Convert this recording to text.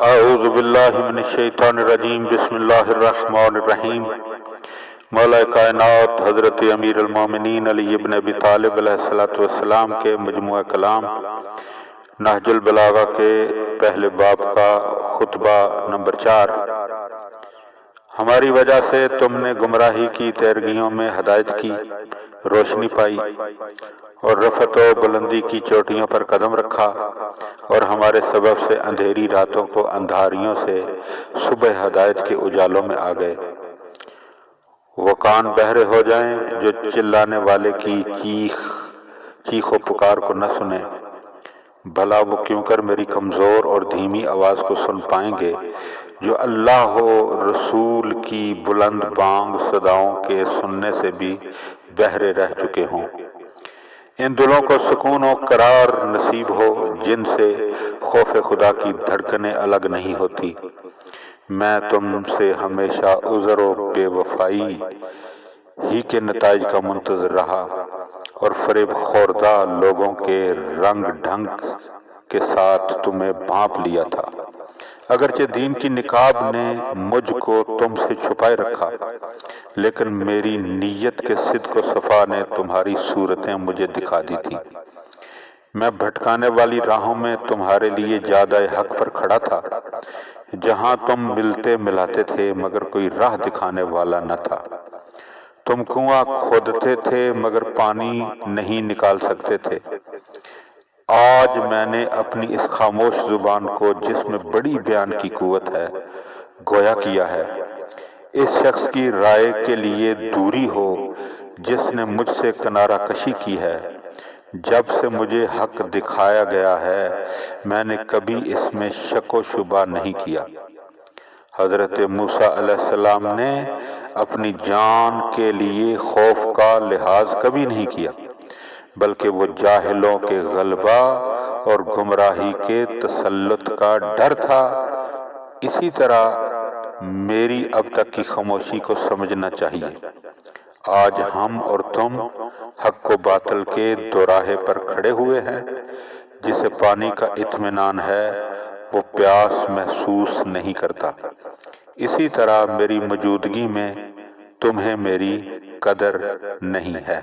اعوذ باللہ من الشیطان الرجیم بسم اللہ الرحمن الرحیم۔ مولا کائنات حضرت امیر المومنین علی ابن ابی طالب علیہ السلام کے مجموعہ کلام نہج البلاغہ کے پہلے باب کا خطبہ نمبر 4۔ ہماری وجہ سے تم نے گمراہی کی تیرگیوں میں ہدایت کی، روشنی پائی اور رفعت و بلندی کی چوٹیوں پر قدم رکھا، اور ہمارے سبب سے اندھیری راتوں کو اندھاریوں سے صبح ہدایت کے اجالوں میں آ گئے۔ وہ کان بہرے ہو جائیں جو چلانے والے کی چیخ و پکار کو نہ سنیں، بھلا وہ کیوں کر میری کمزور اور دھیمی آواز کو سن پائیں گے جو اللہ و رسول کی بلند بانگ صداؤں کے سننے سے بھی بہرے رہ چکے ہوں۔ ان دلوں کو سکون و قرار نصیب ہو جن سے خوف خدا کی دھڑکنیں الگ نہیں ہوتی۔ میں تم سے ہمیشہ عذر و بے وفائی ہی کے نتائج کا منتظر رہا اور فریب خوردہ لوگوں کے رنگ ڈھنگ کے ساتھ تمہیں بھانپ لیا تھا، اگرچہ دین کی نقاب نے مجھ کو تم سے چھپائے رکھا، لیکن میری نیت کے صدق و صفا نے تمہاری صورتیں مجھے دکھا دی تھی۔ میں بھٹکانے والی راہوں میں تمہارے لیے جادہ حق پر کھڑا تھا، جہاں تم ملتے ملاتے تھے مگر کوئی راہ دکھانے والا نہ تھا۔ تم کنواں کھودتے تھے مگر پانی نہیں نکال سکتے تھے۔ آج میں نے اپنی اس خاموش زبان کو جس میں بڑی بیان کی قوت ہے گویا کیا ہے۔ اس شخص کی رائے کے لیے دوری ہو جس نے مجھ سے کنارہ کشی کی ہے۔ جب سے مجھے حق دکھایا گیا ہے میں نے کبھی اس میں شک و شبہ نہیں کیا۔ حضرت موسیٰ علیہ السلام نے اپنی جان کے لیے خوف کا لحاظ کبھی نہیں کیا، بلکہ وہ جاہلوں کے غلبہ اور گمراہی کے تسلط کا ڈر تھا۔ اسی طرح میری اب تک کی خاموشی کو سمجھنا چاہیے۔ آج ہم اور تم حق و باطل کے دوراہے پر کھڑے ہوئے ہیں۔ جسے پانی کا اطمینان ہے وہ پیاس محسوس نہیں کرتا۔ اسی طرح میری موجودگی میں تمہیں میری قدر نہیں ہے۔